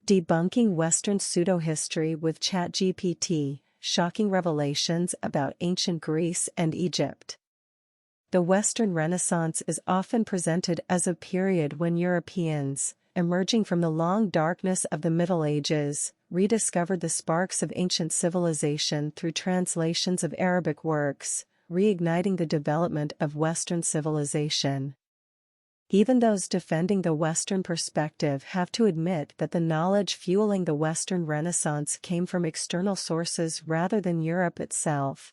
Debunking Western Pseudo-History with ChatGPT, Shocking Revelations about Ancient Greece and Egypt. The Western Renaissance is often presented as a period when Europeans, emerging from the long darkness of the Middle Ages, rediscovered the sparks of ancient civilization through translations of Arabic works, reigniting the development of Western civilization. Even those defending the Western perspective have to admit that the knowledge fueling the Western Renaissance came from external sources rather than Europe itself.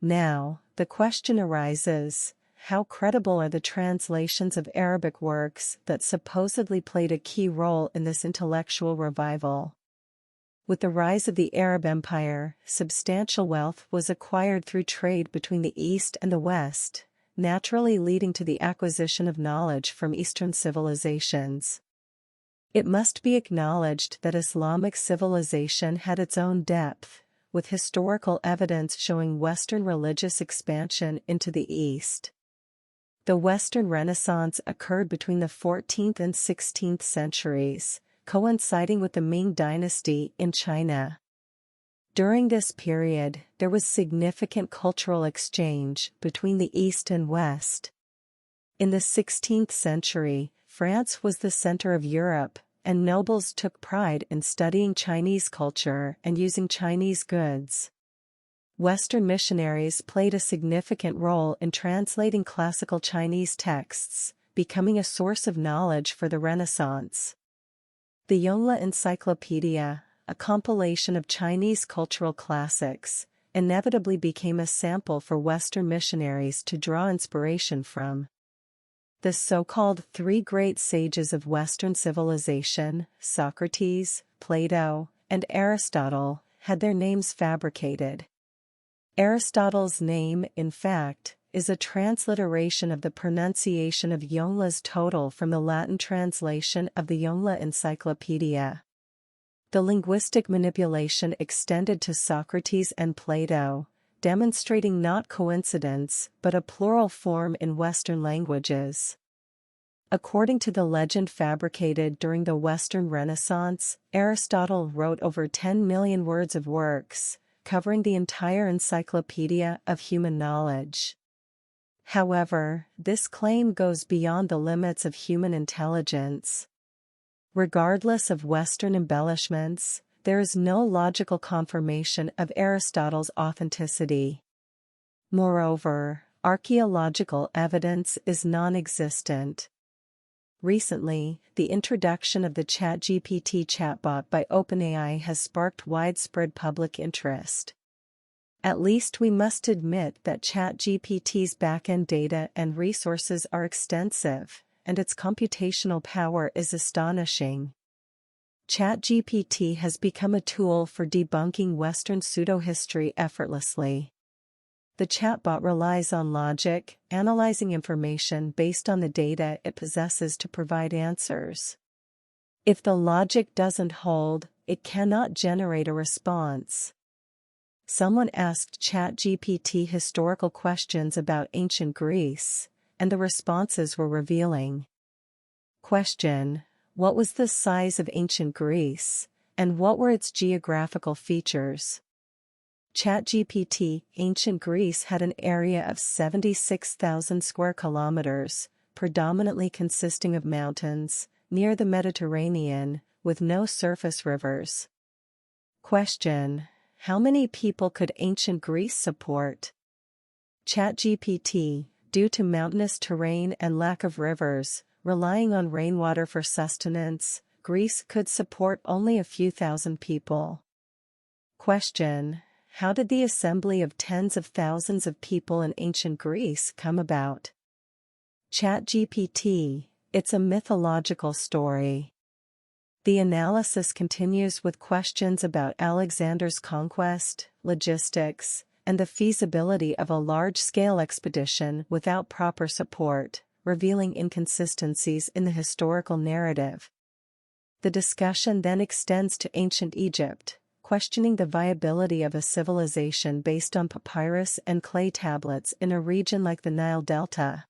Now, the question arises, how credible are the translations of Arabic works that supposedly played a key role in this intellectual revival? With the rise of the Arab Empire, substantial wealth was acquired through trade between the East and the West, naturally leading to the acquisition of knowledge from Eastern civilizations. It must be acknowledged that Islamic civilization had its own depth, with historical evidence showing Western religious expansion into the East. The Western Renaissance occurred between the 14th and 16th centuries, coinciding with the Ming Dynasty in China. During this period, there was significant cultural exchange between the East and West. In the 16th century, France was the center of Europe, and nobles took pride in studying Chinese culture and using Chinese goods. Western missionaries played a significant role in translating classical Chinese texts, becoming a source of knowledge for the Renaissance. The Yongle Encyclopedia, a compilation of Chinese cultural classics, inevitably became a sample for Western missionaries to draw inspiration from. The so-called three great sages of Western civilization, Socrates, Plato, and Aristotle, had their names fabricated. Aristotle's name, in fact, is a transliteration of the pronunciation of Yongle's total from the Latin translation of the Yongle Encyclopedia. The linguistic manipulation extended to Socrates and Plato, demonstrating not coincidence but a plural form in Western languages. According to the legend fabricated during the Western Renaissance, Aristotle wrote over 10 million words of works, covering the entire encyclopedia of human knowledge. However, this claim goes beyond the limits of human intelligence. Regardless of Western embellishments, there is no logical confirmation of Aristotle's authenticity. Moreover, archaeological evidence is non-existent. Recently, the introduction of the ChatGPT chatbot by OpenAI has sparked widespread public interest. At least we must admit that ChatGPT's backend data and resources are extensive, and its computational power is astonishing. ChatGPT has become a tool for debunking Western pseudo-history effortlessly. The chatbot relies on logic, analyzing information based on the data it possesses to provide answers. If the logic doesn't hold, it cannot generate a response. Someone asked ChatGPT historical questions about ancient Greece, and the responses were revealing. Question: what was the size of ancient Greece, and what were its geographical features? ChatGPT: ancient Greece had an area of 76,000 square kilometers, predominantly consisting of mountains, near the Mediterranean, with no surface rivers. Question: how many people could ancient Greece support? ChatGPT: due to mountainous terrain and lack of rivers, relying on rainwater for sustenance, Greece could support only a few thousand people. Question: how did the assembly of tens of thousands of people in ancient Greece come about? ChatGPT: it's a mythological story. The analysis continues with questions about Alexander's conquest, logistics, and the feasibility of a large-scale expedition without proper support, revealing inconsistencies in the historical narrative. The discussion then extends to ancient Egypt, questioning the viability of a civilization based on papyrus and clay tablets in a region like the Nile Delta.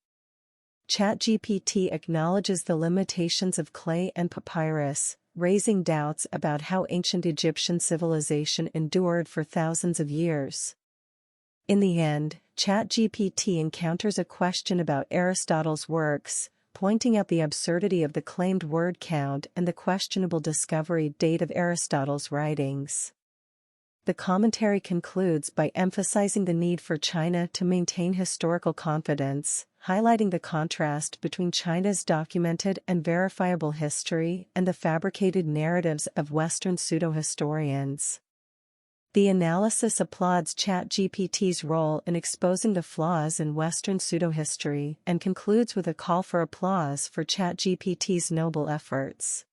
ChatGPT acknowledges the limitations of clay and papyrus, raising doubts about how ancient Egyptian civilization endured for thousands of years. In the end, ChatGPT encounters a question about Aristotle's works, pointing out the absurdity of the claimed word count and the questionable discovery date of Aristotle's writings. The commentary concludes by emphasizing the need for China to maintain historical confidence, highlighting the contrast between China's documented and verifiable history and the fabricated narratives of Western pseudo-historians. The analysis applauds ChatGPT's role in exposing the flaws in Western pseudo-history and concludes with a call for applause for ChatGPT's noble efforts.